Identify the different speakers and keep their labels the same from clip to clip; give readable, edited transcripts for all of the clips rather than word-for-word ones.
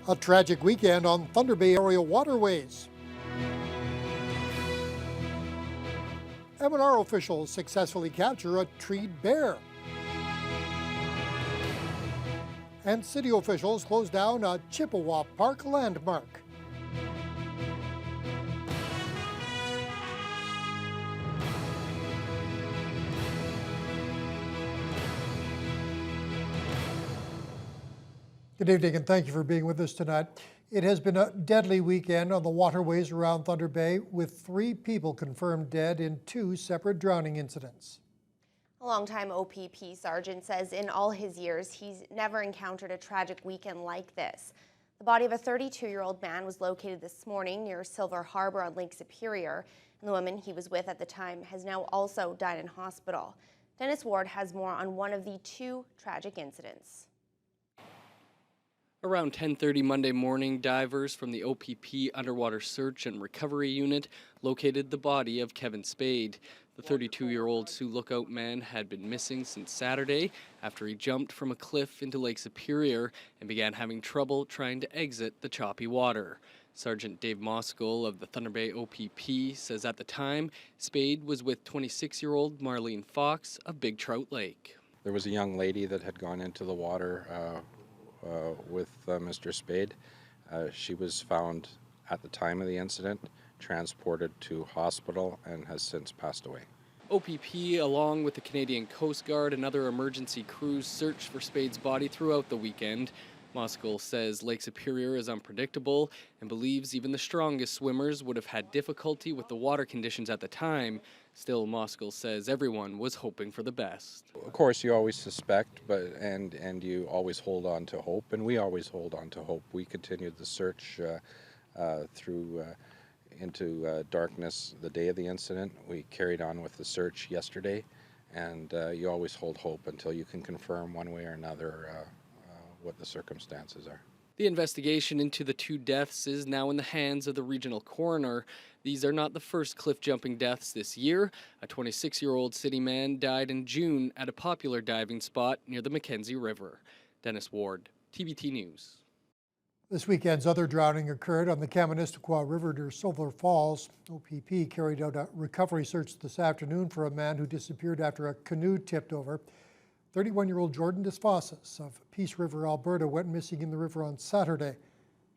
Speaker 1: A tragic weekend on Thunder Bay area waterways. M&R officials successfully capture a treed bear. And city officials close down a Chippewa Park landmark. Good evening and thank you for being with us tonight. It has been a deadly weekend on the waterways around Thunder Bay, with 3 people confirmed dead in 2 separate drowning incidents.
Speaker 2: A longtime OPP sergeant says in all his years, he's never encountered a tragic weekend like this. The body of a 32-year-old man was located this morning near Silver Harbor on Lake Superior, and the woman he was with at the time has now also died in hospital. Dennis Ward has more on one of the 2 tragic incidents.
Speaker 3: Around 10:30 Monday morning, divers from the OPP Underwater Search and Recovery Unit located the body of Kevin Spade. The 32-year-old Sioux Lookout man had been missing since Saturday after he jumped from a cliff into Lake Superior and began having trouble trying to exit the choppy water. Sergeant Dave Moskal of the Thunder Bay OPP says at the time, Spade was with 26-year-old Marlene Fox of Big Trout Lake.
Speaker 4: There was a young lady that had gone into the water with Mr. Spade. She was found at the time of the incident, transported to hospital, and has since passed away.
Speaker 3: OPP, along with the Canadian Coast Guard and other emergency crews, searched for Spade's body throughout the weekend. Moskal says Lake Superior is unpredictable and believes even the strongest swimmers would have had difficulty with the water conditions at the time. Still, Moskal says everyone was hoping for the best.
Speaker 4: Of course, you always suspect, and you always hold on to hope, and we always hold on to hope. We continued the search through into darkness the day of the incident. We carried on with the search yesterday, and you always hold hope until you can confirm one way or another what the circumstances are.
Speaker 3: The investigation into the 2 deaths is now in the hands of the regional coroner. These are not the first cliff jumping deaths this year. A 26-year-old city man died in June at a popular diving spot near the Mackenzie River. Dennis Ward, TBT News.
Speaker 1: This weekend's other drowning occurred on the Kaministiquia River near Silver Falls. OPP carried out a recovery search this afternoon for a man who disappeared after a canoe tipped over. 31-year-old Jordan Desfosses of Peace River, Alberta, went missing in the river on Saturday.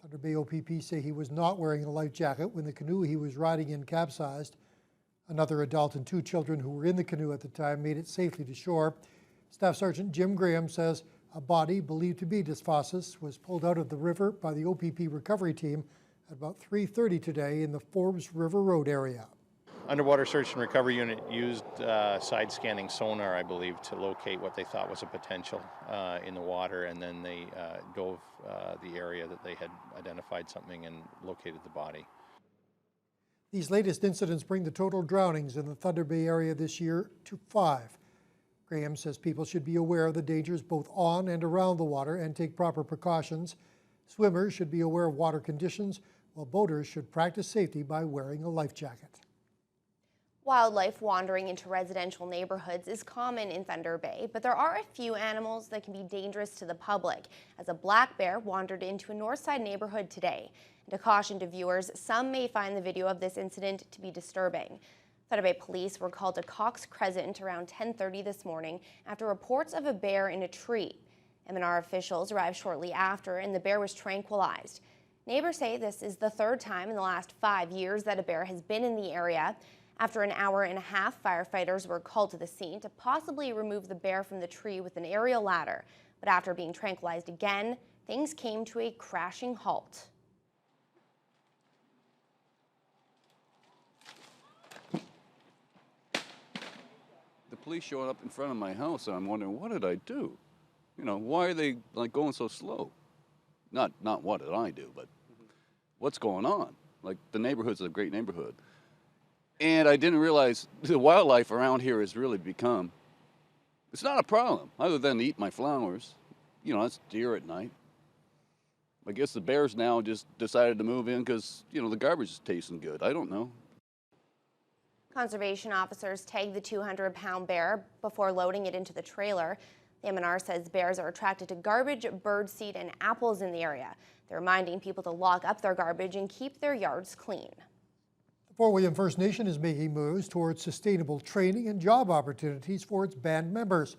Speaker 1: Thunder Bay OPP say he was not wearing a life jacket when the canoe he was riding in capsized. Another adult and 2 children who were in the canoe at the time made it safely to shore. Staff Sergeant Jim Graham says a body believed to be Desfosses was pulled out of the river by the OPP recovery team at about 3:30 today in the Forbes River Road area.
Speaker 5: Underwater Search and Recovery Unit used side scanning sonar, I believe, to locate what they thought was a potential in the water, and then they dove the area that they had identified something and located the body.
Speaker 1: These latest incidents bring the total drownings in the Thunder Bay area this year to 5. Graham says people should be aware of the dangers both on and around the water and take proper precautions. Swimmers should be aware of water conditions, while boaters should practice safety by wearing a life jacket.
Speaker 2: Wildlife wandering into residential neighborhoods is common in Thunder Bay, but there are a few animals that can be dangerous to the public, as a black bear wandered into a Northside neighborhood today. And a caution to viewers, some may find the video of this incident to be disturbing. Thunder Bay police were called to Cox Crescent around 10:30 this morning after reports of a bear in a tree. M&R officials arrived shortly after, and the bear was tranquilized. Neighbors say this is the 3rd time in the last 5 years that a bear has been in the area. After an hour and a half, firefighters were called to the scene to possibly remove the bear from the tree with an aerial ladder. But after being tranquilized again, things came to a crashing halt.
Speaker 6: The police showed up in front of my house, and I'm wondering, what did I do? You know, why are they like going so slow? Not what did I do, but what's going on? Like, the neighborhood's a great neighborhood. And I didn't realize the wildlife around here has really become, it's not a problem, other than to eat my flowers. You know, that's deer at night. I guess the bears now just decided to move in because, you know, the garbage is tasting good. I don't know.
Speaker 2: Conservation officers tagged the 200-pound bear before loading it into the trailer. The MNR says bears are attracted to garbage, birdseed, and apples in the area. They're reminding people to lock up their garbage and keep their yards clean.
Speaker 1: The Fort William First Nation is making moves towards sustainable training and job opportunities for its band members.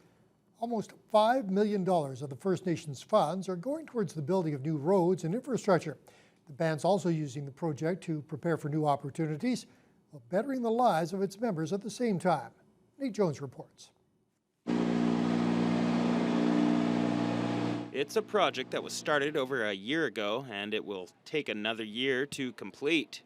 Speaker 1: Almost $5 million of the First Nations funds are going towards the building of new roads and infrastructure. The band's also using the project to prepare for new opportunities while bettering the lives of its members at the same time. Nate Jones reports.
Speaker 7: It's a project that was started over a year ago, and it will take another year to complete.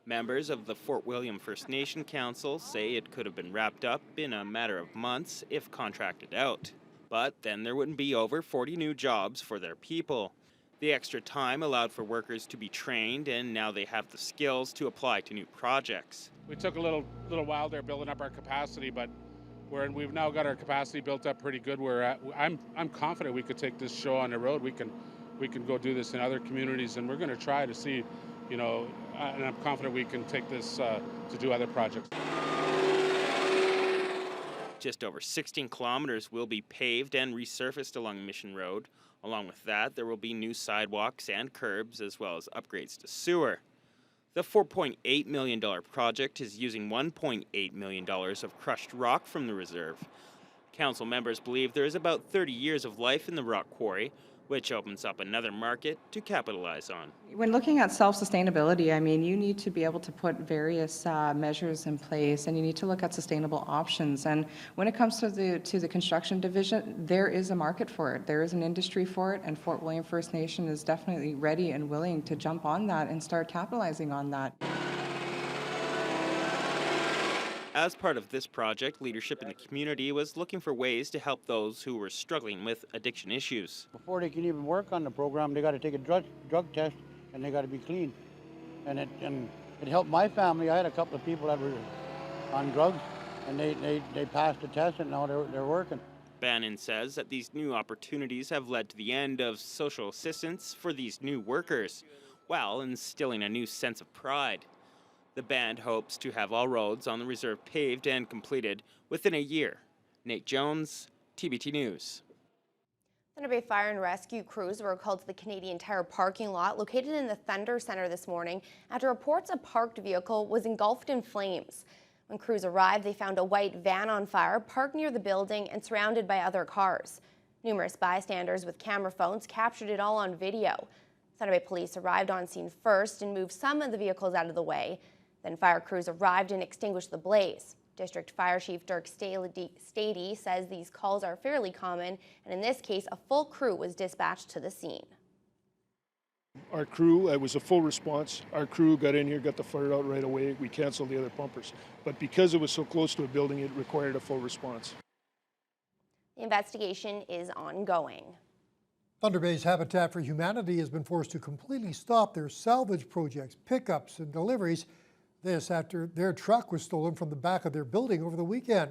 Speaker 7: Members of the Fort William First Nation Council say it could have been wrapped up in a matter of months if contracted out. But then there wouldn't be over 40 new jobs for their people. The extra time allowed for workers to be trained, and now they have the skills to apply to new projects.
Speaker 8: We took a little while there building up our capacity, but we've now got our capacity built up pretty good. I'm confident we could take this show on the road. We can go do this in other communities, and we're going to try to see, and I'm confident we can take this to do other projects.
Speaker 7: Just over 16 kilometers will be paved and resurfaced along Mission Road. Along with that, there will be new sidewalks and curbs, as well as upgrades to sewer. The $4.8 million project is using $1.8 million of crushed rock from the reserve. Council members believe there is about 30 years of life in the rock quarry, which opens up another market to capitalize on.
Speaker 9: When looking at self-sustainability, I mean, you need to be able to put various measures in place, and you need to look at sustainable options. And when it comes to the construction division, there is a market for it. There is an industry for it, and Fort William First Nation is definitely ready and willing to jump on that and start capitalizing on that.
Speaker 7: As part of this project, leadership in the community was looking for ways to help those who were struggling with addiction issues.
Speaker 10: Before they can even work on the program, they got to take a drug test, and they got to be clean. And it helped my family. I had a couple of people that were on drugs, and they passed the test, and now they're working.
Speaker 7: Bannon says that these new opportunities have led to the end of social assistance for these new workers, while instilling a new sense of pride. The band hopes to have all roads on the reserve paved and completed within a year. Nate Jones, TBT News.
Speaker 2: Thunder Bay Fire and Rescue crews were called to the Canadian Tire parking lot located in the Thunder Centre this morning after reports a parked vehicle was engulfed in flames. When crews arrived, they found a white van on fire parked near the building and surrounded by other cars. Numerous bystanders with camera phones captured it all on video. Thunder Bay police arrived on scene first and moved some of the vehicles out of the way. Then fire crews arrived and extinguished the blaze. District Fire Chief Dirk Stady says these calls are fairly common, and in this case, a full crew was dispatched to the scene.
Speaker 11: Our crew, it was a full response. Our crew got in here, got the fire out right away. We canceled the other pumpers. But because it was so close to a building, it required a full response.
Speaker 2: The investigation is ongoing.
Speaker 1: Thunder Bay's Habitat for Humanity has been forced to completely stop their salvage projects, pickups, and deliveries. This after their truck was stolen from the back of their building over the weekend.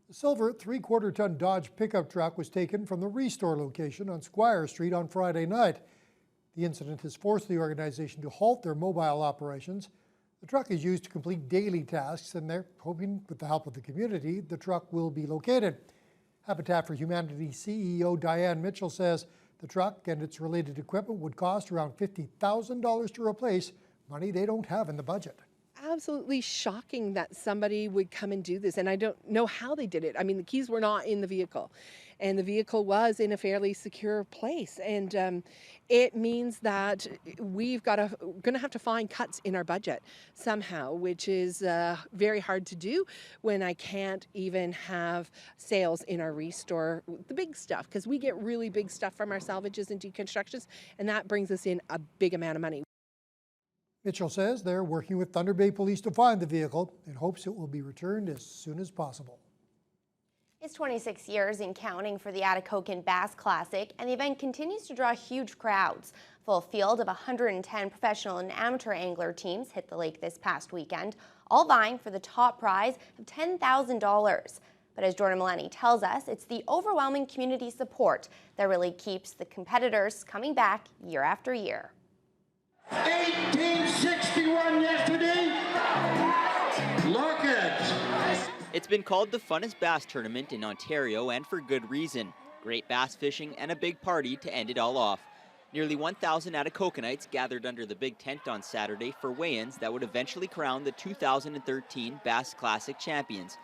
Speaker 1: The silver 3/4-ton Dodge pickup truck was taken from the Restore location on Squire Street on Friday night. The incident has forced the organization to halt their mobile operations. The truck is used to complete daily tasks, and they're hoping, with the help of the community, the truck will be located. Habitat for Humanity CEO Diane Mitchell says the truck and its related equipment would cost around $50,000 to replace, money they don't have in the budget.
Speaker 12: Absolutely shocking that somebody would come and do this, and I don't know how they did it. I mean, the keys were not in the vehicle, and the vehicle was in a fairly secure place, and it means that we've going to have to find cuts in our budget somehow, which is very hard to do when I can't even have sales in our Restore, the big stuff, because we get really big stuff from our salvages and deconstructions, and that brings us in a big amount of money.
Speaker 1: Mitchell says they're working with Thunder Bay Police to find the vehicle and hopes it will be returned as soon as possible.
Speaker 2: It's 26 years in counting for the Atikokan Bass Classic, and the event continues to draw huge crowds. A full field of 110 professional and amateur angler teams hit the lake this past weekend, all vying for the top prize of $10,000. But as Jordan Milani tells us, it's the overwhelming community support that really keeps the competitors coming back year after year.
Speaker 13: 1861 yesterday. Look it.
Speaker 14: It's been called the funnest bass tournament in Ontario, and for good reason. great bass fishing, and a big party to end it all off. Nearly 1,000 Atacocanites gathered under the big tent on Saturday for weigh-ins that would eventually crown the 2013 Bass Classic champions.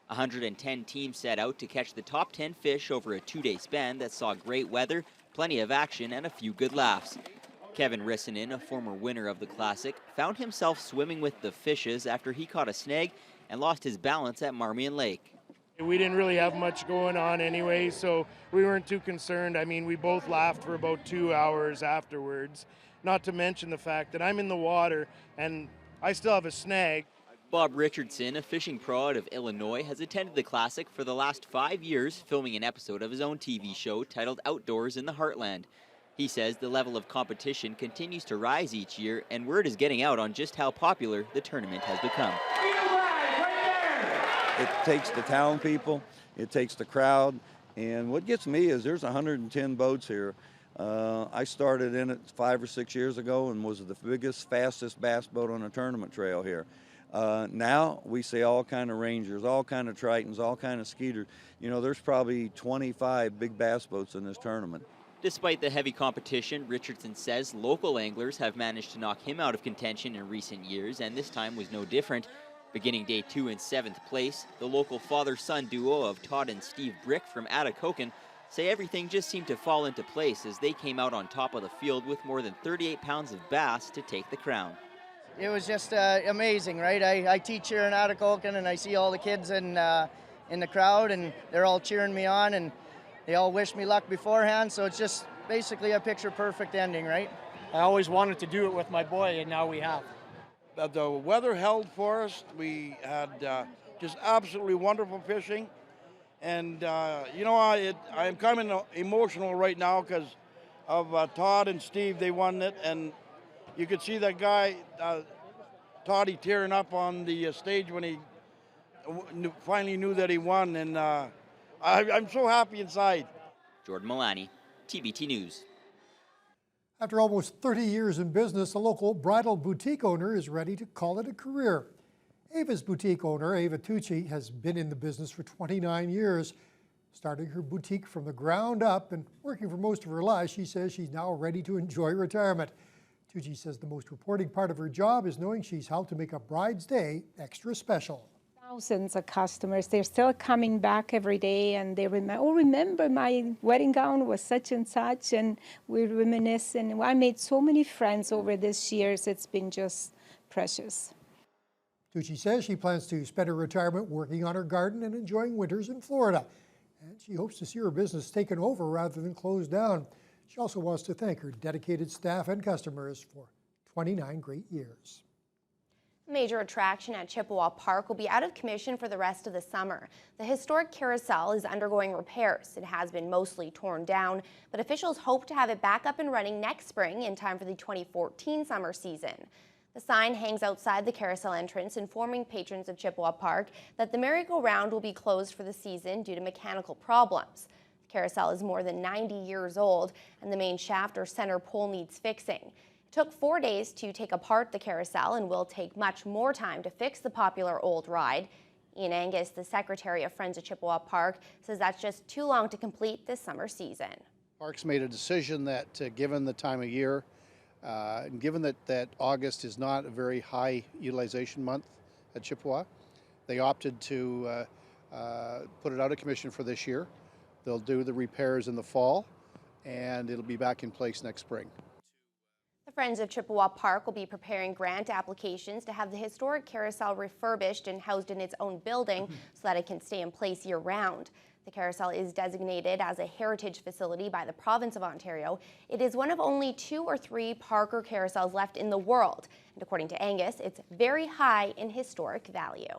Speaker 14: 110 teams set out to catch the top 10 fish over a 2-day span that saw great weather, plenty of action, and a few good laughs. Kevin Rissanen, a former winner of the Classic, found himself swimming with the fishes after he caught a snag and lost his balance at Marmion Lake.
Speaker 15: We didn't really have much going on anyway, so we weren't too concerned. I mean, we both laughed for about 2 hours afterwards, not to mention the fact that I'm in the water and I still have a snag.
Speaker 14: Bob Richardson, a fishing pro out of Illinois, has attended the Classic for the last 5 years, filming an episode of his own TV show titled Outdoors in the Heartland. He says the level of competition continues to rise each year, and word is getting out on just how popular the tournament has become.
Speaker 16: It takes the town people, it takes the crowd, and what gets me is there's 110 boats here. I started in it 5 or 6 years ago and was the biggest, fastest bass boat on a tournament trail here. Now we see all kind of Rangers, all kind of Tritons, all kind of Skeeters. You know, there's probably 25 big bass boats in this tournament.
Speaker 14: Despite the heavy competition, Richardson says local anglers have managed to knock him out of contention in recent years, and this time was no different. Beginning day 2 in 7th place, the local father-son duo of Todd and Steve Brick from Atikokan say everything just seemed to fall into place as they came out on top of the field with more than 38 pounds of bass to take the crown.
Speaker 17: It was just amazing, right? I teach here in Atikokan, and I see all the kids in the crowd, and they're all cheering me on, and they all wish me luck beforehand, so it's just basically a picture-perfect ending, right?
Speaker 18: I always wanted to do it with my boy, and now we have.
Speaker 19: The weather held for us. We had just absolutely wonderful fishing. And, you know, I'm kind of emotional right now because of Todd and Steve. They won it, and you could see that guy, Toddy, tearing up on the stage when he finally knew that he won. And I'm so happy inside.
Speaker 14: Jordan Milani, TBT News.
Speaker 1: After almost 30 years in business, a local bridal boutique owner is ready to call it a career. Ava's boutique owner, Ava Tucci, has been in the business for 29 years. Starting her boutique from the ground up and working for most of her life, she says she's now ready to enjoy retirement. Tucci says the most rewarding part of her job is knowing she's helped to make a bride's day extra special.
Speaker 20: Thousands of customers, they're still coming back every day, and they remember my wedding gown was such and such, and we reminisce, and I made so many friends over these years. It's been just precious.
Speaker 1: Tucci says she plans to spend her retirement working on her garden and enjoying winters in Florida. And she hopes to see her business taken over rather than closed down. She also wants to thank her dedicated staff and customers for 29 great years.
Speaker 2: A major attraction at Chippewa Park will be out of commission for the rest of the summer. The historic Carousel is undergoing repairs. It has been mostly torn down, but officials hope to have it back up and running next spring in time for the 2014 summer season. The sign hangs outside the Carousel entrance, informing patrons of Chippewa Park that the merry-go-round will be closed for the season due to mechanical problems. The Carousel is more than 90 years old, and the main shaft or center pole needs fixing. It took 4 days to take apart the Carousel and will take much more time to fix the popular old ride. Ian Angus, the secretary of Friends of Chippewa Park, says that's just too long to complete this summer season.
Speaker 21: Parks made a decision that given the time of year, and given that August is not a very high utilization month at Chippewa, they opted to put it out of commission for this year. They'll do the repairs in the fall, and it'll be back in place next spring.
Speaker 2: The Friends of Chippewa Park will be preparing grant applications to have the historic carousel refurbished and housed in its own building so that it can stay in place year-round. The carousel is designated as a heritage facility by the province of Ontario. It is one of only 2 or 3 Parker carousels left in the world. And according to Angus, it's very high in historic value.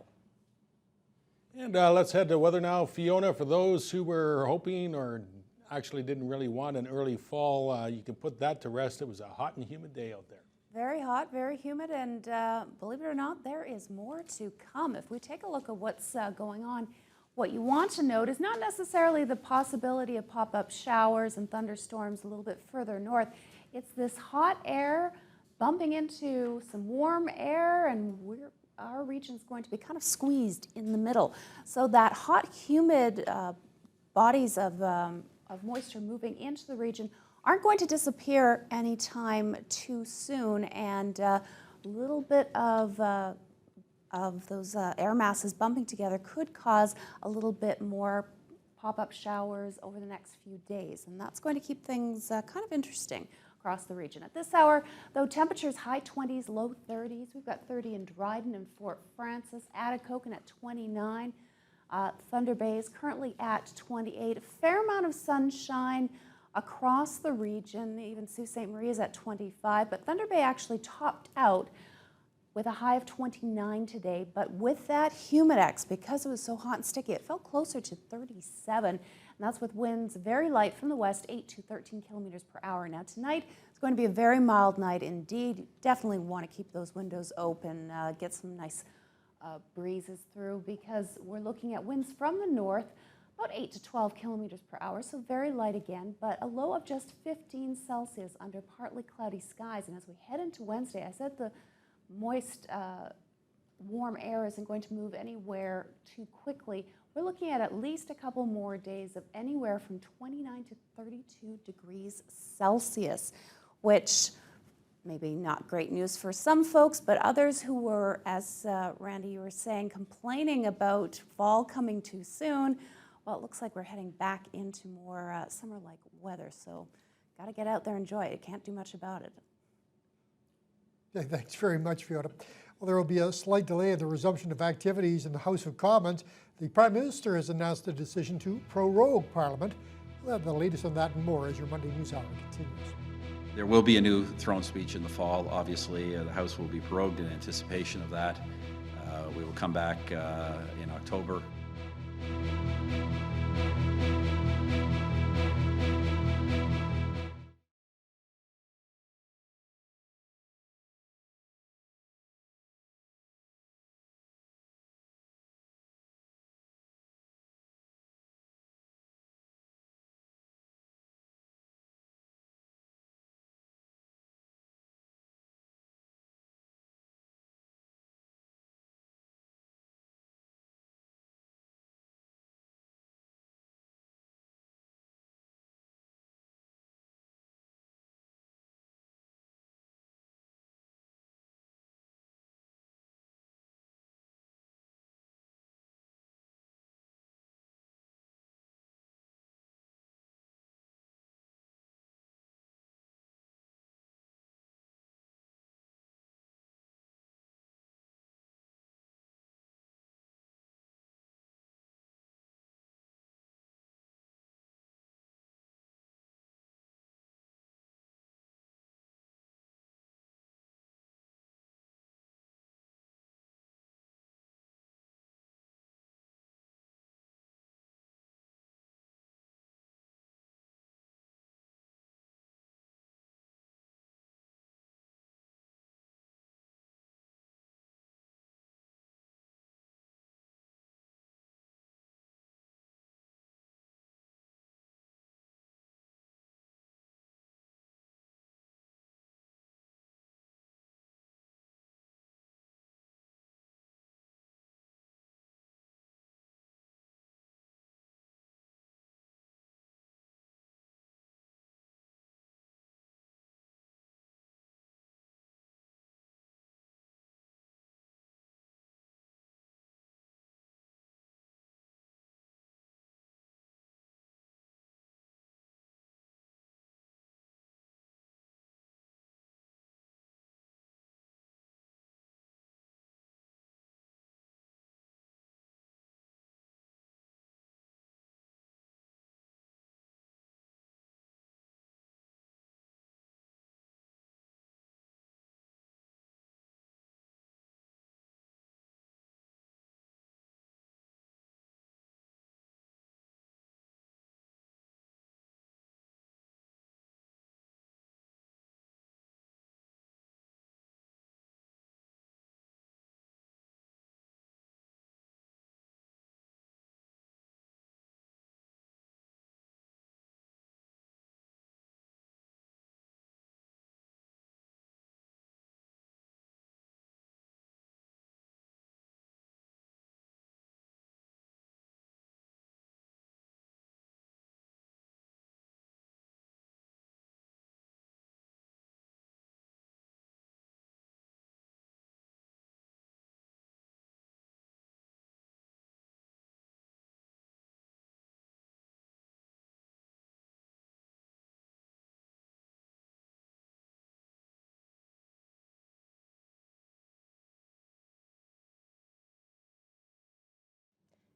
Speaker 22: And let's head to weather now. Fiona, for those who were hoping or actually didn't really want an early fall, you can put that to rest. It was a hot and humid day out there.
Speaker 23: Very hot, very humid, and believe it or not, there is more to come. If we take a look at what's going on, what you want to note is not necessarily the possibility of pop-up showers and thunderstorms a little bit further north. It's this hot air bumping into some warm air, and our region is going to be kind of squeezed in the middle. So that hot, humid bodies of of moisture moving into the region aren't going to disappear anytime too soon, and a little bit of those air masses bumping together could cause a little bit more pop-up showers over the next few days, and that's going to keep things kind of interesting across the region. At this hour, though, temperatures high 20s, low 30s. We've got 30 in Dryden and Fort Francis, Atikokan at 29. Thunder Bay is currently at 28. A fair amount of sunshine across the region. Even Sault Ste. Marie is at 25, but Thunder Bay actually topped out with a high of 29 today, but with that humidex, because it was so hot and sticky, it fell closer to 37, and that's with winds very light from the west, 8 to 13 kilometers per hour. Now tonight, it's going to be a very mild night indeed. You definitely want to keep those windows open, get some nice breezes through, because we're looking at winds from the north, about 8 to 12 kilometers per hour, so very light again, but a low of just 15 Celsius under partly cloudy skies. And as we head into Wednesday, I said the moist, warm air isn't going to move anywhere too quickly. We're looking at least a couple more days of anywhere from 29 to 32 degrees Celsius, which maybe not great news for some folks, but others who were, as Randy, you were saying, complaining about fall coming too soon. Well, it looks like we're heading back into more summer-like weather, so got to get out there and enjoy it. Can't do much about it.
Speaker 1: Okay, thanks very much, Fiona. Well, there will be a slight delay in the resumption of activities in the House of Commons. The Prime Minister has announced a decision to prorogue Parliament. We'll have the latest on that and more as your Monday News Hour continues.
Speaker 3: There will be a new throne speech in the fall. Obviously, the House will be prorogued in anticipation of that. We will come back in October.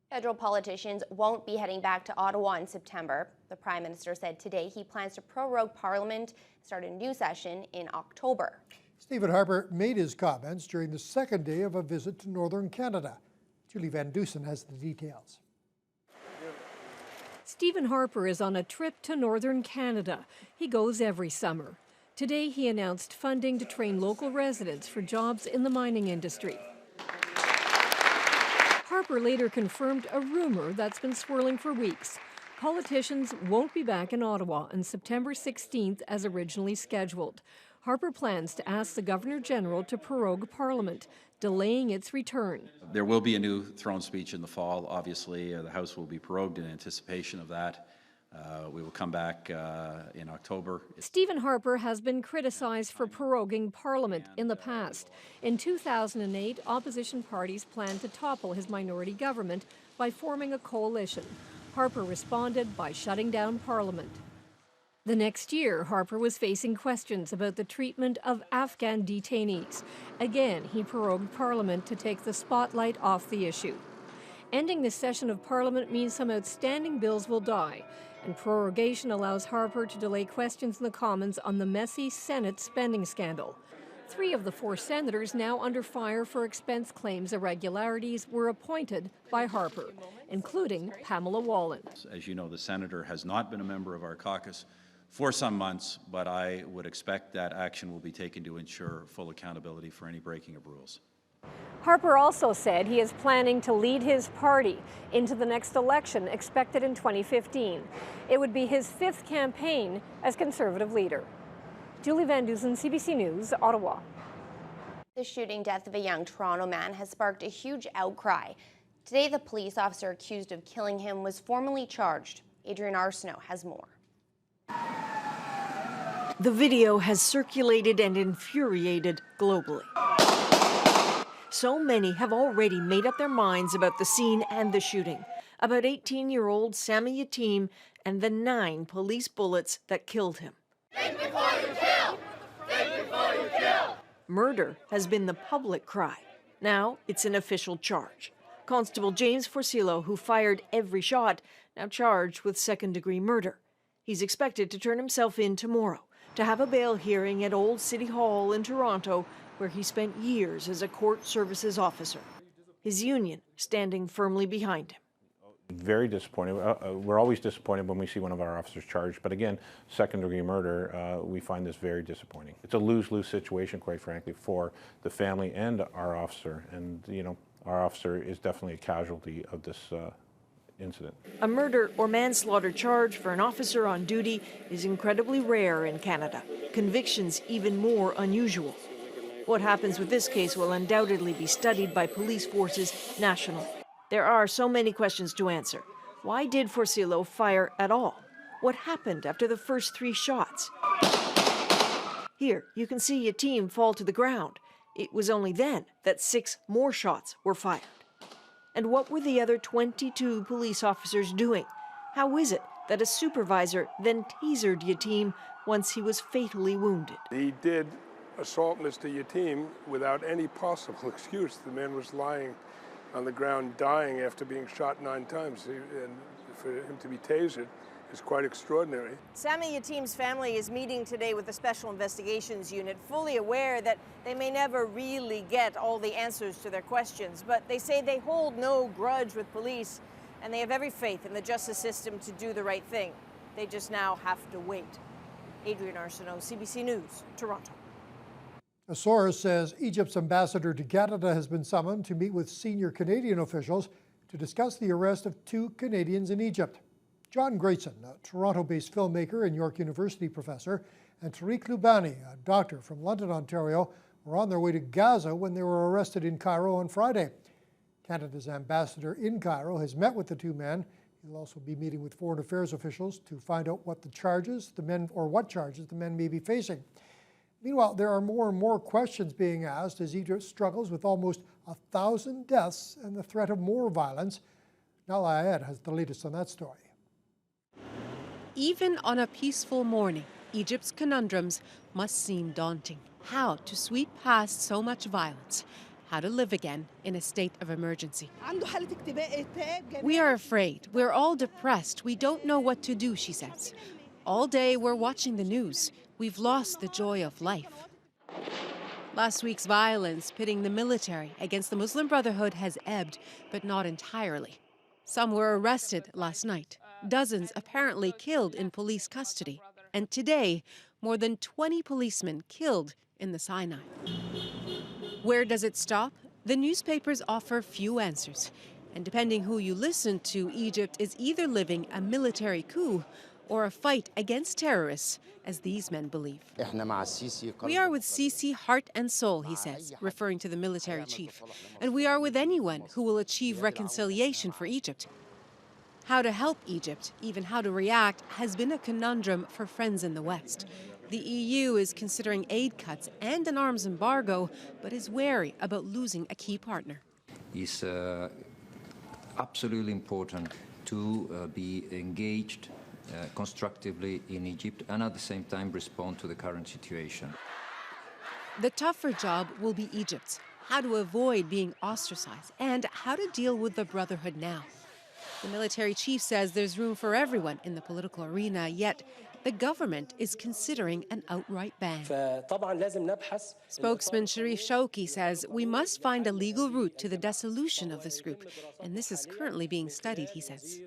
Speaker 2: Federal politicians won't be heading back to Ottawa in September. The Prime Minister said today he plans to prorogue Parliament and start a new session in October.
Speaker 1: Stephen Harper made his comments during the second day of a visit to northern Canada. Julie Van Dusen has the details.
Speaker 4: Stephen Harper is on a trip to northern Canada. He goes every summer. Today he announced funding to train local residents for jobs in the mining industry. Harper later confirmed a rumor that's been swirling for weeks. Politicians won't be back in Ottawa on September 16th as originally scheduled. Harper plans to ask the Governor-General to prorogue Parliament, delaying its return.
Speaker 3: There will be a new throne speech in the fall. Obviously, the House will be prorogued in anticipation of that. We will come back in October.
Speaker 4: Stephen Harper has been criticized for proroguing Parliament in the past. In 2008, opposition parties planned to topple his minority government by forming a coalition. Harper responded by shutting down Parliament. The next year, Harper was facing questions about the treatment of Afghan detainees. Again, he prorogued Parliament to take the spotlight off the issue. Ending this session of Parliament means some outstanding bills will die, and prorogation allows Harper to delay questions in the Commons on the messy Senate spending scandal. 3 of the 4 senators now under fire for expense claims irregularities were appointed by Harper, including Pamela Wallin.
Speaker 3: As you know, the senator has not been a member of our caucus for some months, but I would expect that action will be taken to ensure full accountability for any breaking of rules.
Speaker 4: Harper also said he is planning to lead his party into the next election expected in 2015. It would be his 5th campaign as Conservative leader. Julie Van Dusen, CBC News, Ottawa.
Speaker 2: The shooting death of a young Toronto man has sparked a huge outcry. Today, the police officer accused of killing him was formally charged. Adrian Arsenault has more.
Speaker 5: The video has circulated and infuriated globally. So many have already made up their minds about the scene and the shooting, about 18-year-old Sammy Yatim and the 9 police bullets that killed him.
Speaker 13: Think before you kill! Think before you kill!
Speaker 5: Murder has been the public cry. Now it's an official charge. Constable James Forcillo, who fired every shot, now charged with second-degree murder. He's expected to turn himself in tomorrow to have a bail hearing at Old City Hall in Toronto, where he spent years as a court services officer. His union standing firmly behind him.
Speaker 6: Very disappointed. We're always disappointed when we see one of our officers charged, but again, second-degree murder, we find this very disappointing. It's a lose-lose situation, quite frankly, for the family and our officer, and you know, our officer is definitely a casualty of this incident.
Speaker 5: A murder or manslaughter charge for an officer on duty is incredibly rare in Canada. Convictions even more unusual. What happens with this case will undoubtedly be studied by police forces nationally. There are so many questions to answer. Why did Forcillo fire at all? What happened after the first 3 shots? Here, you can see Yatim fall to the ground. It was only then that 6 more shots were fired. And what were the other 22 police officers doing? How is it that a supervisor then tasered Yatim once he was fatally wounded?
Speaker 24: He did assault Mr. Yatim without any possible excuse. The man was lying on the ground dying after being shot 9 times. And for him to be tasered is quite extraordinary.
Speaker 5: Sammy Yatim's family is meeting today with the Special Investigations Unit, fully aware that they may never really get all the answers to their questions, but they say they hold no grudge with police and they have every faith in the justice system to do the right thing. They just now have to wait. Adrian Arsenault, CBC News, Toronto.
Speaker 1: A source says Egypt's ambassador to Canada has been summoned to meet with senior Canadian officials to discuss the arrest of 2 Canadians in Egypt. John Grayson, a Toronto-based filmmaker and York University professor, and Tariq Lubani, a doctor from London, Ontario, were on their way to Gaza when they were arrested in Cairo on Friday. Canada's ambassador in Cairo has met with the 2 men. He'll also be meeting with foreign affairs officials to find out what charges the men may be facing. Meanwhile, there are more and more questions being asked as Egypt struggles with almost 1,000 deaths and the threat of more violence. Nala Ayed has the latest on that story.
Speaker 25: Even on a peaceful morning, Egypt's conundrums must seem daunting. How to sweep past so much violence how to live again in a state of emergency. We are afraid. We're all depressed. We don't know what to do, she says. All day we're watching the news. We've lost the joy of life. Last week's violence pitting the military against the Muslim Brotherhood has ebbed, but not entirely. Some were arrested last night, dozens apparently killed in police custody, and today, more than 20 policemen killed in the Sinai. Where does it stop? The newspapers offer few answers, and depending who you listen to, Egypt is either living a military coup or a fight against terrorists, as these men believe. We are with Sisi heart and soul, he says, referring to the military chief. And we are with anyone who will achieve reconciliation for Egypt. How to help Egypt, even how to react, has been a conundrum for friends in the West. The EU is considering aid cuts and an arms embargo, but is wary about losing a key partner.
Speaker 7: It's absolutely important to be engaged constructively in Egypt and at the same time respond to the current situation.
Speaker 25: The tougher job will be Egypt's, how to avoid being ostracized and how to deal with the Brotherhood now. The military chief says there's room for everyone in the political arena, yet the government is considering an outright ban. Spokesman Sharif Shouki says we must find a legal route to the dissolution of this group, and this is currently being studied, he says.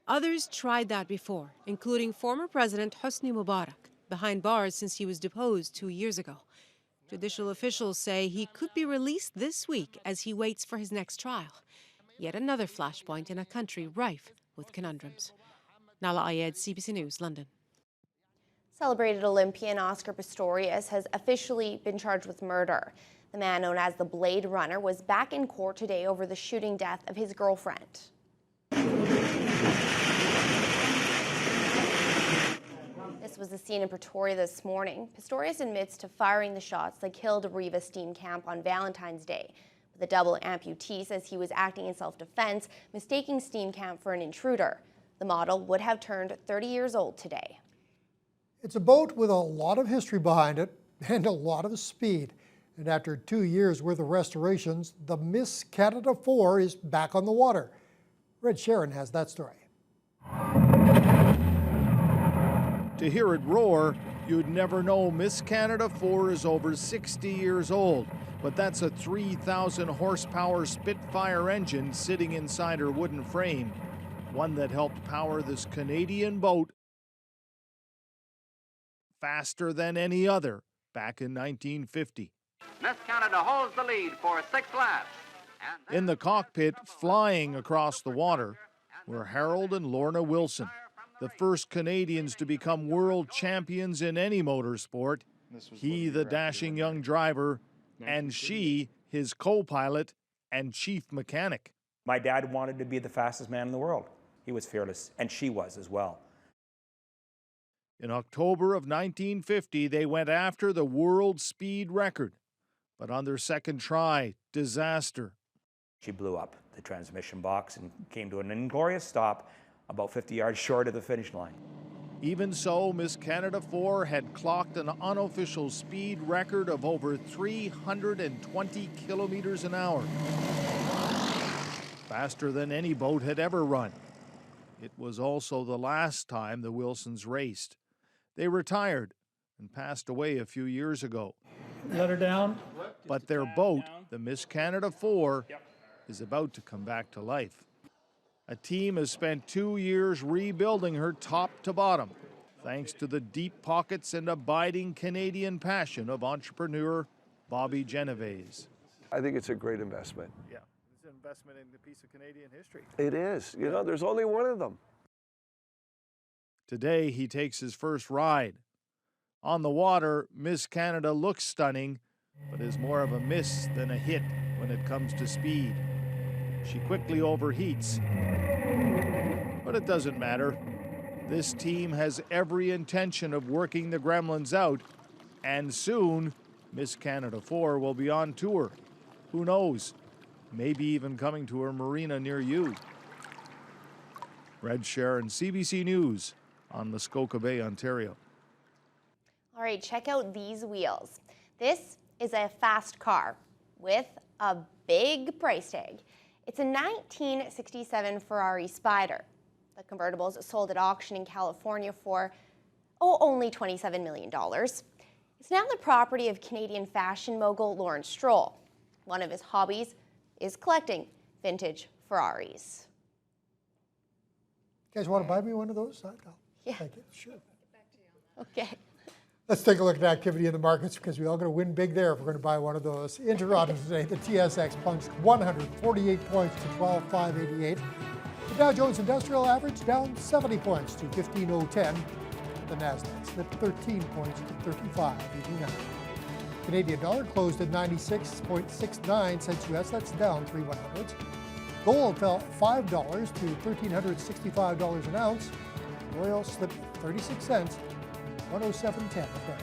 Speaker 25: Others tried that before, including former President Hosni Mubarak, behind bars since he was deposed 2 years ago. Judicial officials say he could be released this week as he waits for his next trial. Yet another flashpoint in a country rife with conundrums. Nala Ayed, CBC News, London.
Speaker 2: Celebrated Olympian Oscar Pistorius has officially been charged with murder. The man known as the Blade Runner was back in court today over the shooting death of his girlfriend. This was the scene in Pretoria this morning. Pistorius admits to firing the shots that killed Riva Steenkamp on Valentine's Day. The double amputee says he was acting in self-defense, mistaking Steenkamp for an intruder. The model would have turned 30 years old today.
Speaker 1: It's a boat with a lot of history behind it and a lot of speed. And after 2 years worth of restorations, the Miss Canada 4 is back on the water. Red Sharon has that story.
Speaker 8: To hear it roar, you'd never know Miss Canada 4 is over 60 years old. But that's a 3,000 horsepower Spitfire engine sitting inside her wooden frame, one that helped power this Canadian boat faster than any other back in 1950.
Speaker 9: Miss Canada holds the lead for 6 laps.
Speaker 8: In the cockpit, flying across the water, were Harold and Lorna Wilson, the first Canadians to become world champions in any motorsport. He, the dashing young driver, and she, his co-pilot and chief mechanic.
Speaker 10: My dad wanted to be the fastest man in the world. He was fearless, and she was as well.
Speaker 8: In October of 1950, they went after the world speed record. But on their second try, disaster.
Speaker 10: She blew up the transmission box and came to an inglorious stop about 50 yards short of the finish line.
Speaker 8: Even so, Miss Canada 4 had clocked an unofficial speed record of over 320 kilometers an hour. Faster than any boat had ever run. It was also the last time the Wilsons raced. They retired and passed away a few years ago.
Speaker 11: Let her down.
Speaker 8: But their boat, the Miss Canada 4, is about to come back to life. A team has spent 2 years rebuilding her top to bottom, thanks to the deep pockets and abiding Canadian passion of entrepreneur Bobby Genovese.
Speaker 26: I think it's a great investment.
Speaker 8: Yeah, it's an investment in a piece of Canadian history.
Speaker 26: It is. You know, there's only one of them.
Speaker 8: Today, he takes his first ride. On the water, Miss Canada looks stunning, but is more of a miss than a hit when it comes to speed. She quickly overheats, but it doesn't matter. This team has every intention of working the gremlins out, and soon, Miss Canada 4 will be on tour. Who knows? Maybe even coming to a marina near you. Red Sharon, CBC News on Muskoka Bay, Ontario.
Speaker 2: All right, check out these wheels. This is a fast car with a big price tag. It's a 1967 Ferrari Spider. The convertible is sold at auction in California for, only $27 million. It's now the property of Canadian fashion mogul Lawrence Stroll. One of his hobbies is collecting vintage Ferraris.
Speaker 1: You guys want to buy me one of those?
Speaker 2: Yeah.
Speaker 1: Thank you. Sure.
Speaker 2: Okay.
Speaker 1: Let's take a look at activity in the markets because we're all going to win big there if we're going to buy one of those. In Toronto today, the TSX plunged 148 points to 12,588. The Dow Jones Industrial Average down 70 points to 15,010. The Nasdaq slipped 13 points to 35,89. Canadian dollar closed at 96.69 cents US. That's down 3 1/100. Gold fell $5 to $1,365 an ounce. Oil slipped 36 cents, 107.10 a barrel.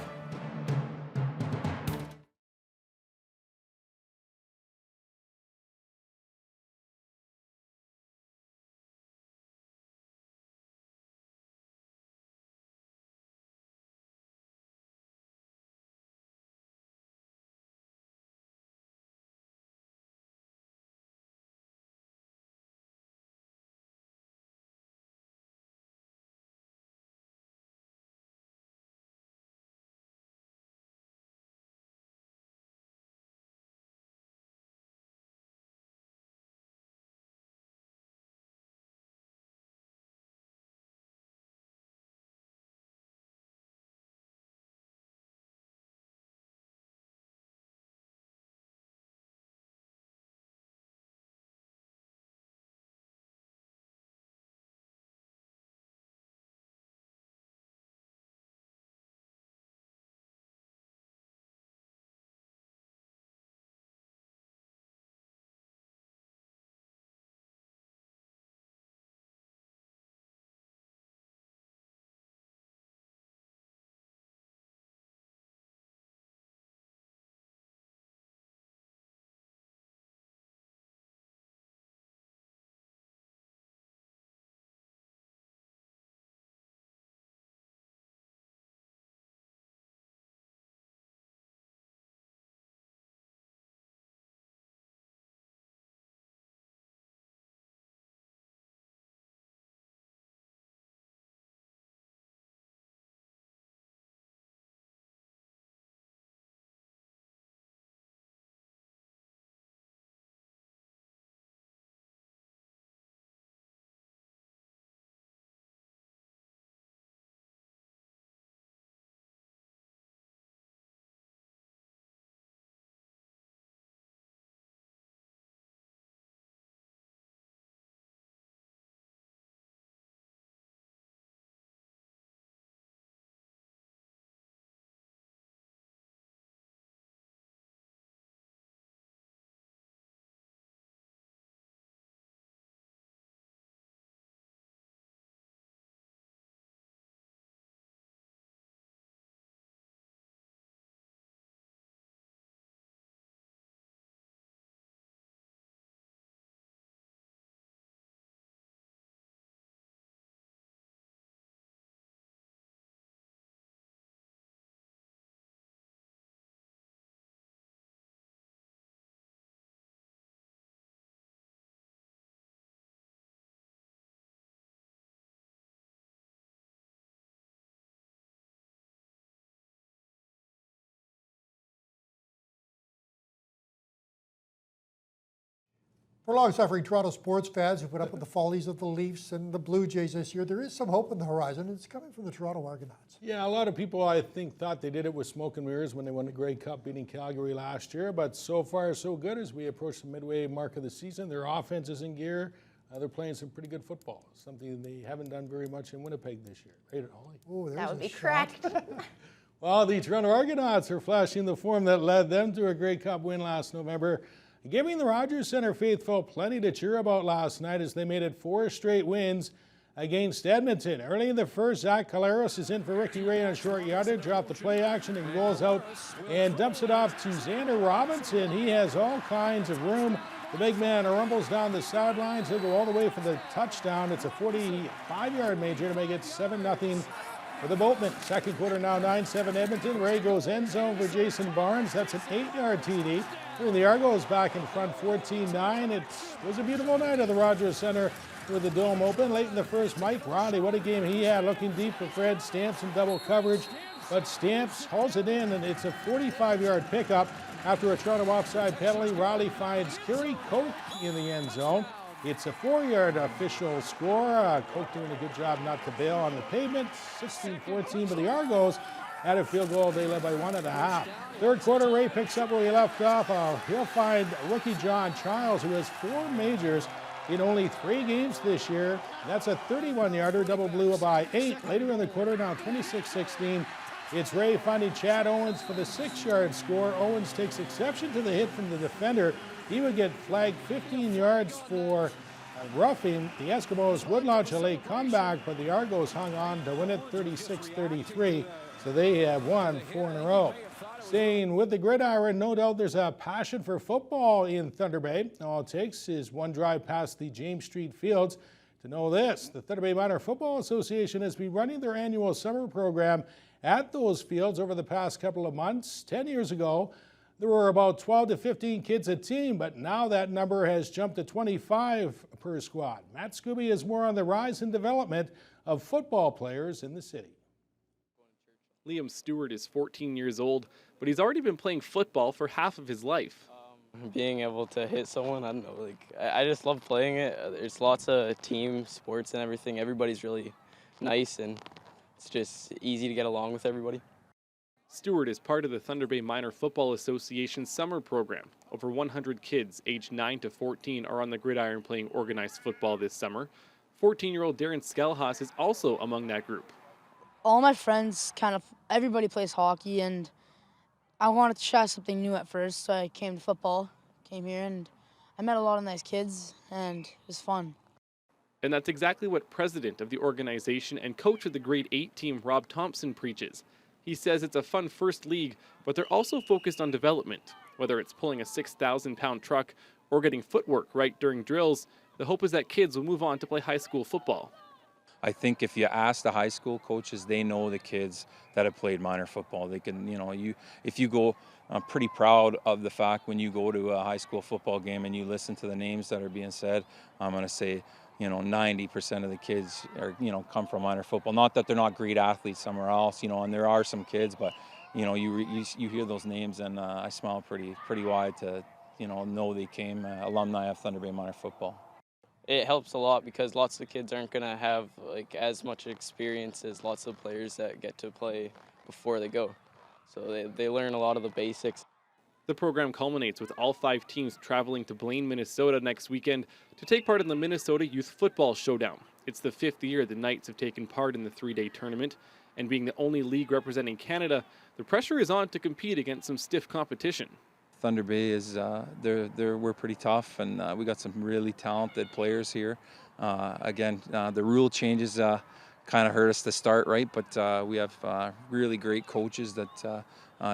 Speaker 1: For long-suffering Toronto sports fans who put up with the follies of the Leafs and the Blue Jays this year, there is some hope on the horizon. It's coming from the Toronto Argonauts.
Speaker 22: Yeah, a lot of people, I think, thought they did it with smoke and mirrors when they won the Grey Cup beating Calgary last year. But so far, so good as we approach the midway mark of the season. Their offense is in gear. They're playing some pretty good football, something they haven't done very much in Winnipeg this year. Right, Holly?
Speaker 1: Oh,
Speaker 2: that would be correct.
Speaker 22: Well, the Toronto Argonauts are flashing the form that led them to a Grey Cup win last November, giving the Rogers Centre faithful plenty to cheer about last night as they made it 4 straight wins against Edmonton. Early in the first, Zach Caleros is in for Ricky Ray on short yardage, off the play action and goes out and dumps it off to Xander Robinson. He has all kinds of room. The big man rumbles down the sidelines. He'll go all the way for the touchdown. It's a 45-yard major to make it 7-0 for the Boatmen. Second quarter now 9-7 Edmonton. Ray goes end zone for Jason Barnes. That's an 8-yard TD. Bring the Argos back in front 14-9. It was a beautiful night at the Rogers Centre with the dome open. Late in the first, Mike Ronnie, what a game he had, looking deep for Fred Stamps in double coverage. But Stamps hauls it in, and it's a 45-yard pickup. After a Toronto offside penalty, Riley finds Kerry Koch in the end zone. It's a 4-yard official score. Koch doing a good job not to bail on the pavement. 16-14, but the Argos had a field goal. They led by 1.5. Third quarter, Ray picks up where he left off. He'll find rookie John Charles, who has 4 majors in only 3 games this year. That's a 31-yarder, double blue by 8. Later in the quarter, now 26-16. It's Ray finding Chad Owens for the 6-yard score. Owens takes exception to the hit from the defender. He would get flagged 15 yards for roughing. The Eskimos would launch a late comeback, but the Argos hung on to win it 36-33. So they have won 4 in a row. Staying with the gridiron, no doubt there's a passion for football in Thunder Bay. All it takes is one drive past the James Street Fields to know this. The Thunder Bay Minor Football Association has been running their annual summer program at those fields over the past couple of months. 10 years ago, there were about 12 to 15 kids a team, but now that number has jumped to 25 per squad. Matt Scooby is more on the rise and development of football players in the city.
Speaker 11: Liam Stewart is 14 years old, but he's already been playing football for half of his life.
Speaker 12: Being able to hit someone, I don't know, I just love playing it. There's lots of team sports and everything. Everybody's really nice, and it's just easy to get along with everybody.
Speaker 11: Stewart is part of the Thunder Bay Minor Football Association summer program. Over 100 kids aged 9 to 14 are on the gridiron playing organized football this summer. 14-year-old Darren Skelhaas is also among that group.
Speaker 15: All my friends, everybody plays hockey, and I wanted to try something new at first, so I came to football, came here, and I met a lot of nice kids, and it was fun.
Speaker 11: And that's exactly what president of the organization and coach of the grade 8 team, Rob Thompson, preaches. He says it's a fun first league, but they're also focused on development. Whether it's pulling a 6,000-pound truck or getting footwork right during drills, the hope is that kids will move on to play high school football.
Speaker 16: I think if you ask the high school coaches, they know the kids that have played minor football. They can, if you go, I'm pretty proud of the fact when you go to a high school football game and you listen to the names that are being said, I'm going to say, 90% of the kids are, come from minor football. Not that they're not great athletes somewhere else, and there are some kids, but, you hear those names and I smile pretty wide to, know they came alumni of Thunder Bay Minor Football.
Speaker 12: It helps a lot because lots of kids aren't going to have as much experience as lots of players that get to play before they go. So they learn a lot of the basics.
Speaker 11: The program culminates with all 5 teams traveling to Blaine, Minnesota next weekend to take part in the Minnesota Youth Football Showdown. It's the 5th year the Knights have taken part in the 3-day tournament, and being the only league representing Canada, the pressure is on to compete against some stiff competition.
Speaker 16: Thunder Bay is we're pretty tough, and we got some really talented players here. The rule changes kind of hurt us to start, right? But we have really great coaches that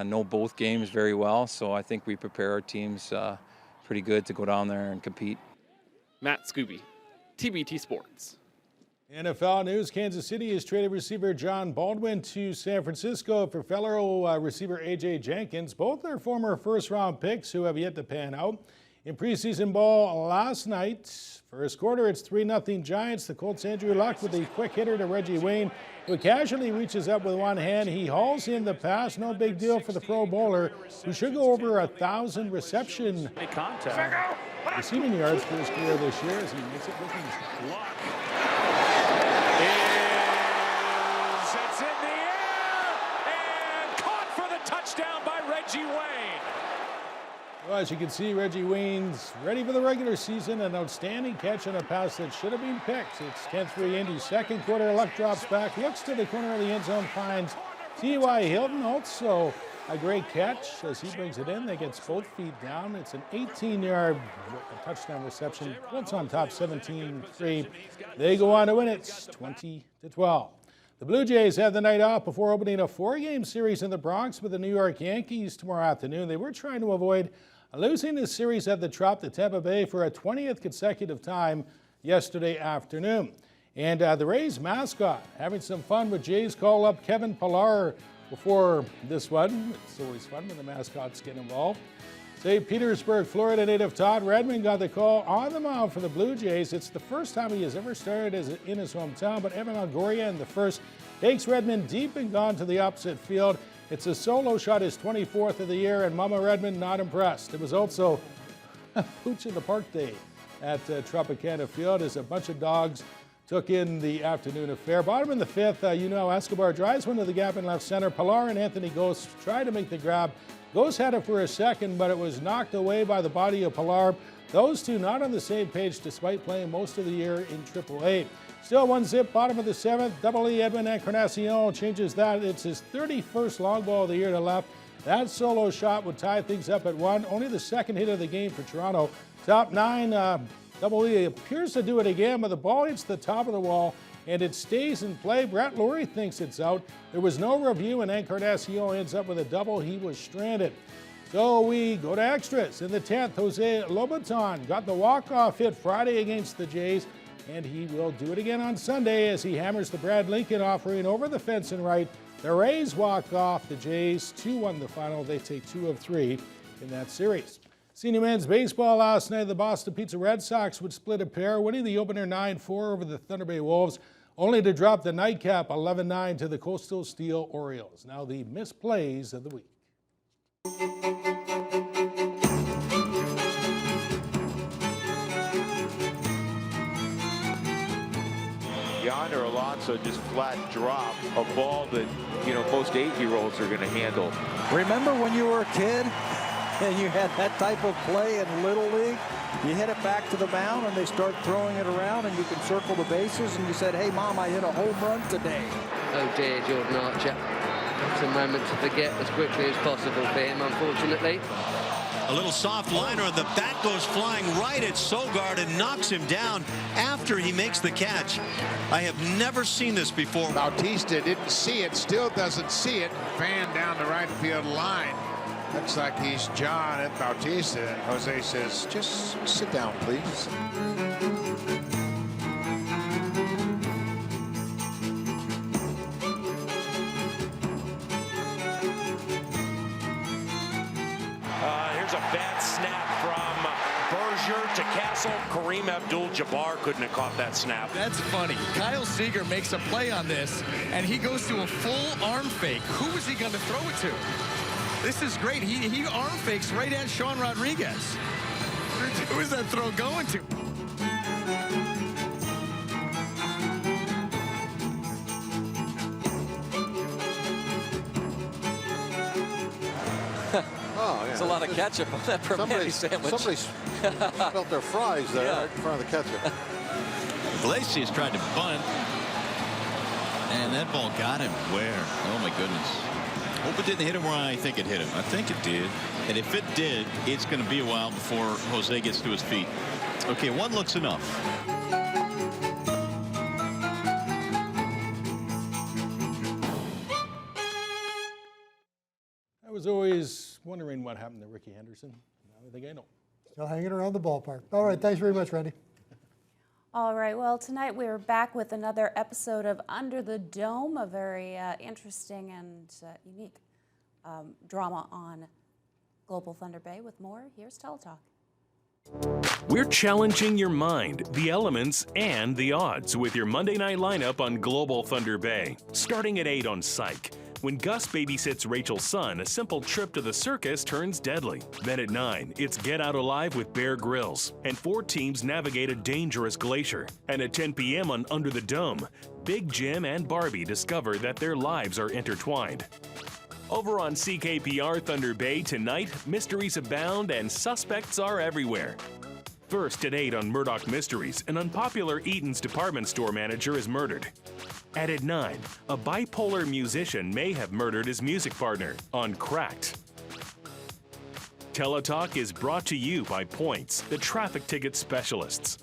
Speaker 16: know both games very well. So I think we prepare our teams pretty good to go down there and compete.
Speaker 11: Matt Scooby, TBT Sports.
Speaker 22: NFL news, Kansas City has traded receiver John Baldwin to San Francisco for fellow receiver A.J. Jenkins. Both are former first-round picks who have yet to pan out. In preseason ball last night, first quarter, it's 3-0 Giants. The Colts' Andrew Luck with a quick hitter to Reggie Wayne, who casually reaches up with one hand. He hauls in the pass. No big deal for the Pro Bowler, who should go over 1,000 reception receiving yards for his career this year as he makes it look easy.
Speaker 17: It's in the air and caught for the touchdown by Reggie Wayne.
Speaker 22: Well, as you can see, Reggie Wayne's ready for the regular season. An outstanding catch on a pass that should have been picked. It's 10-3 Indy. Second quarter, Luck drops back, looks to the corner of the end zone, finds T.Y. Hilton. Also a great catch as he brings it in. They gets both feet down. It's an 18-yard touchdown reception. Colts on top, 17-3. They go on to win it, 20-12. The Blue Jays have the night off before opening a 4-game series in the Bronx with the New York Yankees tomorrow afternoon. They were trying to avoid losing the series at the Trop to Tampa Bay for a 20th consecutive time yesterday afternoon. And the Rays mascot having some fun with Jays call-up Kevin Pillar before this one. It's always fun when the mascots get involved. St. Petersburg, Florida native Todd Redmond got the call on the mound for the Blue Jays. It's the first time he has ever started in his hometown, but Evan Longoria in the first takes Redmond deep and gone to the opposite field. It's a solo shot, his 24th of the year, and Mama Redmond not impressed. It was also Pooch in the Park Day at Tropicana Field as a bunch of dogs took in the afternoon affair. Bottom in the fifth, Escobar drives one to the gap in left center. Pillar and Anthony Ghost tried to make the grab. Ghost had it for a second, but it was knocked away by the body of Pillar. Those two not on the same page despite playing most of the year in AAA. Still 1-0, bottom of the seventh. Double E Edwin Encarnacion changes that. It's his 31st long ball of the year to left. That solo shot would tie things up at 1. Only the second hit of the game for Toronto. Top 9, Double E appears to do it again, but the ball hits the top of the wall and it stays in play. Brett Lurie thinks it's out. There was no review, and Encarnacion ends up with a double. He was stranded. So we go to extras. In the 10th, Jose Lobaton got the walk-off hit Friday against the Jays, and he will do it again on Sunday as he hammers the Brad Lincoln offering over the fence and right. The Rays walk off the Jays. 2-1 the final. They take 2 of 3 in that series. Senior men's baseball last night, the Boston Pizza Red Sox would split a pair, winning the opener 9-4 over the Thunder Bay Wolves, only to drop the nightcap 11-9 to the Coastal Steel Orioles. Now the misplays of the week.
Speaker 14: Yonder Alonso just flat drop a ball that, most 8-year-olds are going to handle.
Speaker 18: Remember when you were a kid and you had that type of play in Little League? You hit it back to the mound and they start throwing it around and you can circle the bases and you said, hey, Mom, I hit a home run today.
Speaker 19: Oh dear, Jordan Archer. It's a moment to forget as quickly as possible for him, unfortunately.
Speaker 20: A little soft liner, and the bat goes flying right at Sogard and knocks him down after he makes the catch. I have never seen this before.
Speaker 21: Bautista didn't see it, still doesn't see it. Fan down the right field line. Looks like he's John at Bautista, and Jose says, just sit down, please.
Speaker 17: Here's a bad snap from Berger to Castle. Kareem Abdul-Jabbar couldn't have caught that snap.
Speaker 23: That's funny. Kyle Seager makes a play on this, and he goes to a full arm fake. Who is he going to throw it to? This is great. He arm fakes right at Sean Rodriguez. Who is that throw going to?
Speaker 27: Oh, yeah.
Speaker 28: There's a lot of ketchup on that Permane sandwich.
Speaker 27: Somebody spilled their fries there right in front of the ketchup.
Speaker 20: Iglesias tried to bunt, and that ball got him where? Oh, my goodness. Hope it didn't hit him where I think it hit him. I think it did. And if it did, it's going to be a while before Jose gets to his feet. Okay, one look's enough.
Speaker 22: I was always wondering what happened to Ricky Henderson. Now I think I know.
Speaker 1: Still hanging around the ballpark. All right, thanks very much, Randy.
Speaker 29: All right, well, tonight we're back with another episode of Under the Dome, a very interesting and unique drama on Global Thunder Bay. With more, here's Teletalk.
Speaker 30: We're challenging your mind, the elements, and the odds with your Monday night lineup on Global Thunder Bay. Starting at 8 on Psych. When Gus babysits Rachel's son, a simple trip to the circus turns deadly. Then at 9, it's Get Out Alive with Bear Grylls, and 4 teams navigate a dangerous glacier. And at 10 p.m. on Under the Dome, Big Jim and Barbie discover that their lives are intertwined. Over on CKPR Thunder Bay tonight, mysteries abound and suspects are everywhere. First at 8 on Murdoch Mysteries, an unpopular Eaton's department store manager is murdered. And at 9, a bipolar musician may have murdered his music partner on Cracked. Teletalk is brought to you by Points, the traffic ticket specialists.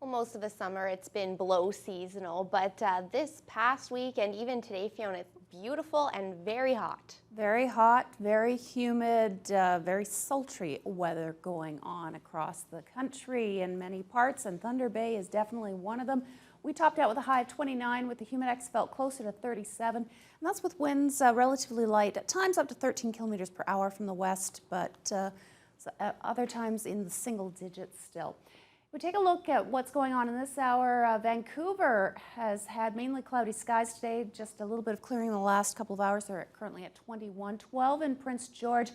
Speaker 2: Well, most of the summer it's been below seasonal, but this past week and even today, Fiona, it's beautiful and very hot.
Speaker 29: Very hot, very humid, very sultry weather going on across the country in many parts, and Thunder Bay is definitely one of them. We topped out with a high of 29, with the humidex felt closer to 37, and that's with winds relatively light, at times up to 13 kilometers per hour from the west, but other times in the single digits still. We take a look at what's going on in this hour. Vancouver has had mainly cloudy skies today, just a little bit of clearing in the last couple of hours. They're currently at 21, 12 in Prince George.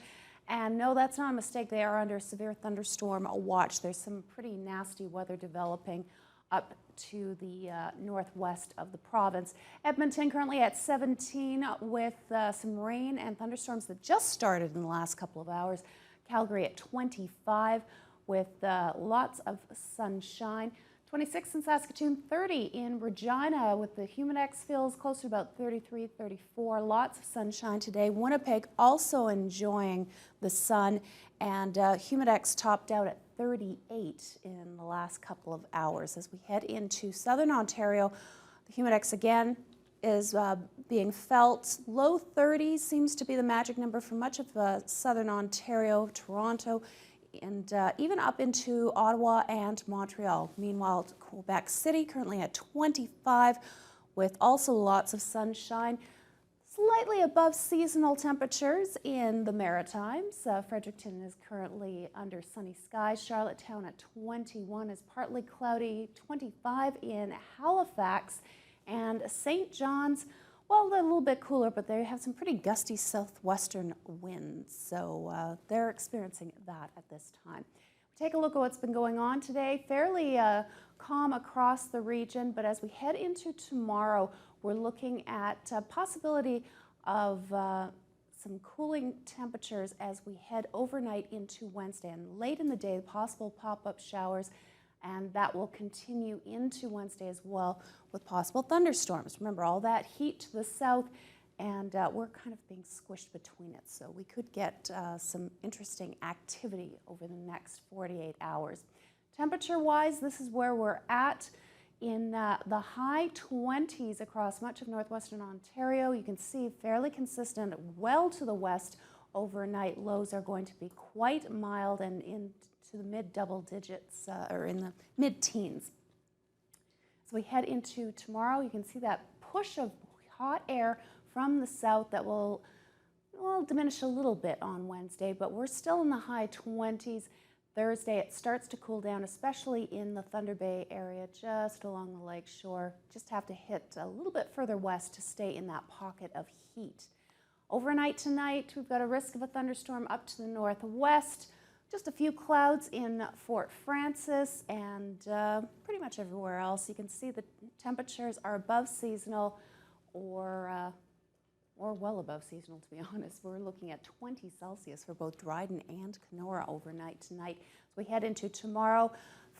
Speaker 29: And no, that's not a mistake. They are under severe thunderstorm watch. There's some pretty nasty weather developing up to the northwest of the province. Edmonton currently at 17 with some rain and thunderstorms that just started in the last couple of hours. Calgary at 25. With lots of sunshine. 26 in Saskatoon, 30 in Regina, with the humidex feels closer to about 33, 34. Lots of sunshine today. Winnipeg also enjoying the sun, and humidex topped out at 38 in the last couple of hours. As we head into southern Ontario, the humidex again is being felt. Low 30s seems to be the magic number for much of southern Ontario, Toronto, and even up into Ottawa and Montreal. Meanwhile, Quebec City currently at 25 with also lots of sunshine. Slightly above seasonal temperatures in the Maritimes. Fredericton is currently under sunny skies. Charlottetown at 21 is partly cloudy. 25 in Halifax. And St. John's, well, they're a little bit cooler, but they have some pretty gusty southwestern winds, so they're experiencing that at this time. Take a look at what's been going on today. Fairly calm across the region, but as we head into tomorrow, we're looking at a possibility of some cooling temperatures as we head overnight into Wednesday, and late in the day, possible pop-up showers, and that will continue into Wednesday as well with possible thunderstorms. Remember, all that heat to the south, and we're kind of being squished between it, so we could get some interesting activity over the next 48 hours. Temperature-wise, this is where we're at in the high 20s across much of northwestern Ontario. You can see fairly consistent well to the west. Overnight lows are going to be quite mild and into the mid-double digits or in the mid-teens. As we head into tomorrow, you can see that push of hot air from the south that will diminish a little bit on Wednesday, but we're still in the high 20s. Thursday, it starts to cool down, especially in the Thunder Bay area, just along the lake shore. Just have to hit a little bit further west to stay in that pocket of heat. Overnight tonight, we've got a risk of a thunderstorm up to the northwest. Just a few clouds in Fort Francis and pretty much everywhere else. You can see the temperatures are above seasonal or well above seasonal, to be honest. We're looking at 20 Celsius for both Dryden and Kenora overnight tonight. As we head into tomorrow,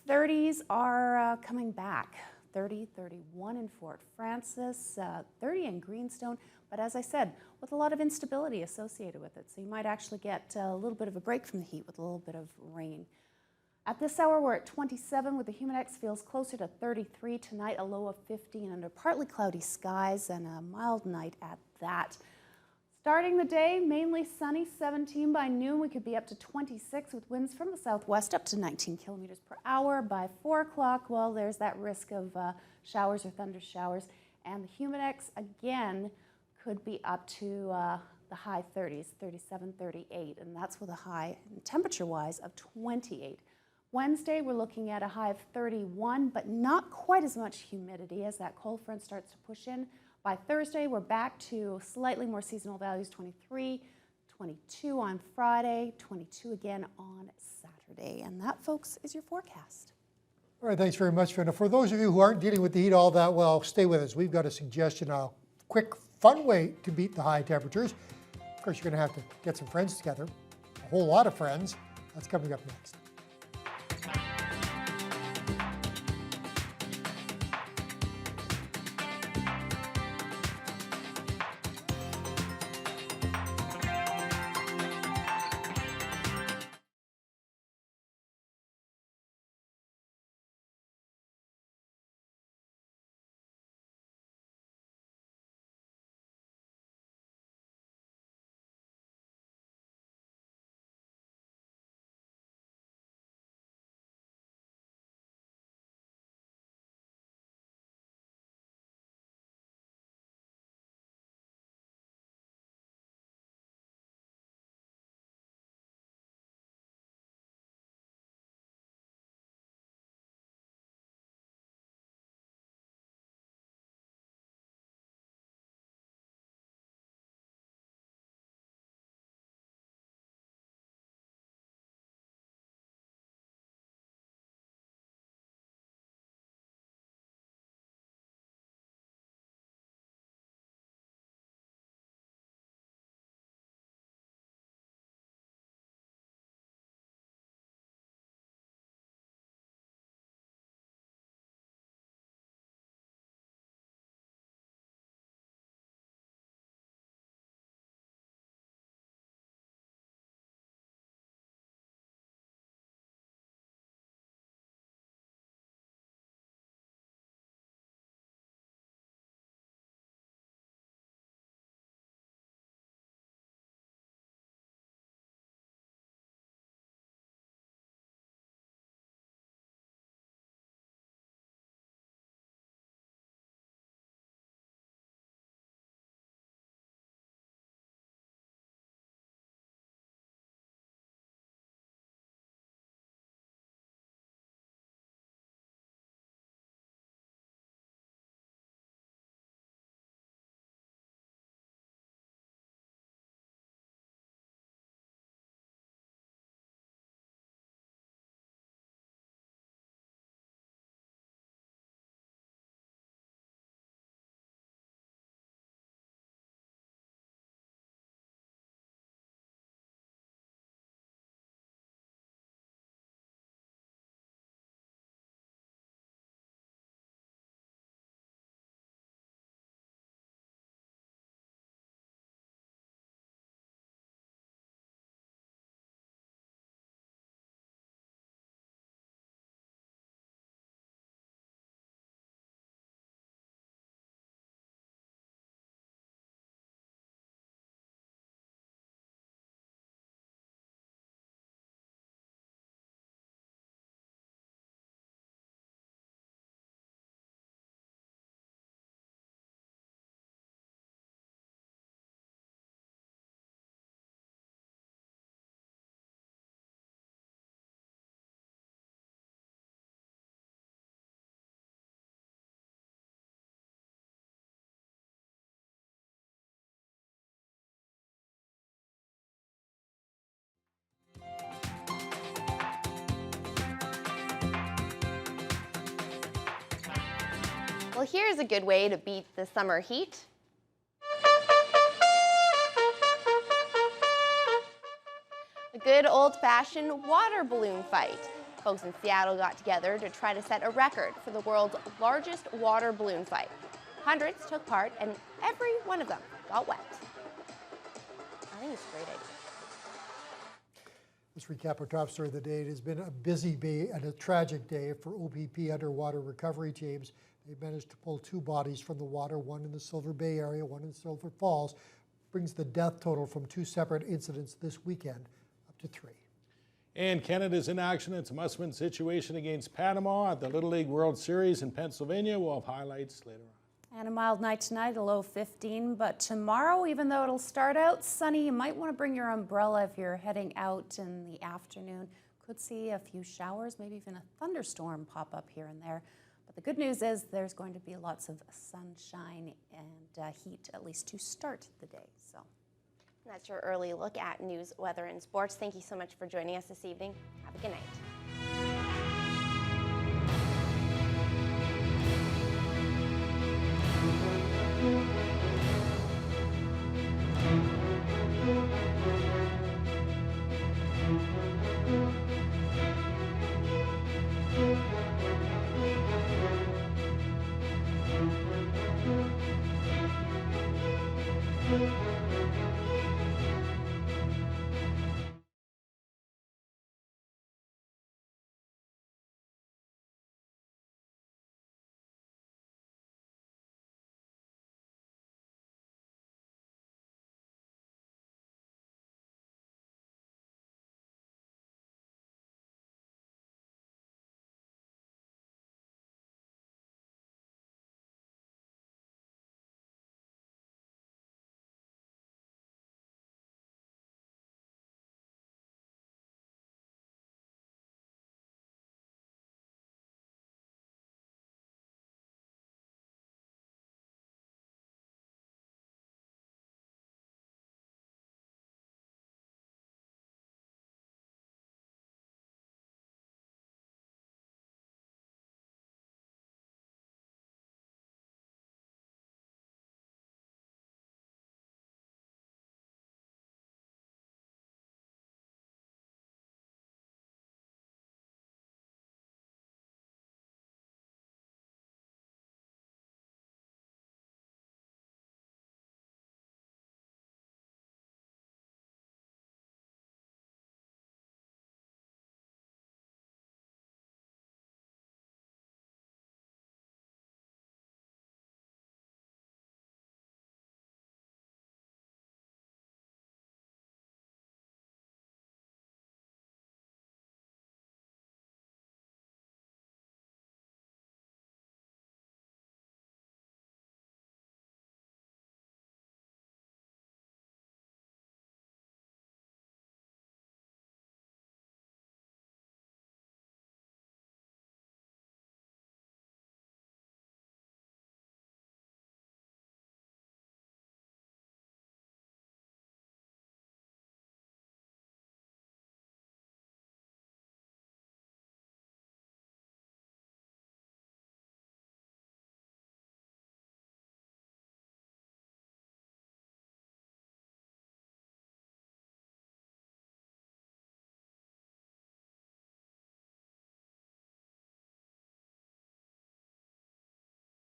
Speaker 29: 30s are coming back. 30, 31 in Fort Francis, 30 in Greenstone, but as I said, with a lot of instability associated with it. So you might actually get a little bit of a break from the heat with a little bit of rain. At this hour, we're at 27 with the humidex feels closer to 33 tonight, a low of 15 under partly cloudy skies and a mild night at that. Starting the day, mainly sunny, 17 by noon. We could be up to 26 with winds from the southwest up to 19 kilometers per hour. By 4 o'clock, well, there's that risk of showers or thunder showers. And the humidex, again, could be up to the high 30s, 37, 38, and that's with a high temperature-wise of 28. Wednesday, we're looking at a high of 31, but not quite as much humidity as that cold front starts to push in. By Thursday, we're back to slightly more seasonal values, 23, 22 on Friday, 22 again on Saturday. And that, folks, is your forecast.
Speaker 1: All right, thanks very much, Fiona. For those of you who aren't dealing with the heat all that well, stay with us. We've got a suggestion, a quick, fun way to beat the high temperatures. Of course, you're going to have to get some friends together, a whole lot of friends. That's coming up next.
Speaker 2: Well, here's a good way to beat the summer heat. A good old-fashioned water balloon fight. Folks in Seattle got together to try to set a record for the world's largest water balloon fight. Hundreds took part, and every one of them got wet. I think it's a great idea.
Speaker 1: Let's recap our top story of the day. It has been a busy day and a tragic day for OPP underwater recovery teams. They managed to pull 2 bodies from the water, one in the Silver Bay area, one in Silver Falls. Brings the death total from 2 separate incidents this weekend up to 3.
Speaker 22: And Canada's in action. It's a must-win situation against Panama at the Little League World Series in Pennsylvania. We'll have highlights later on.
Speaker 29: And a mild night tonight, a low 15. But tomorrow, even though it'll start out sunny, you might want to bring your umbrella if you're heading out in the afternoon. Could see a few showers, maybe even a thunderstorm pop up here and there. But the good news is there's going to be lots of sunshine and heat, at least to start the day. So
Speaker 2: that's your early look at news, weather, and sports. Thank you so much for joining us this evening. Have a good night.
Speaker 3: Thank you.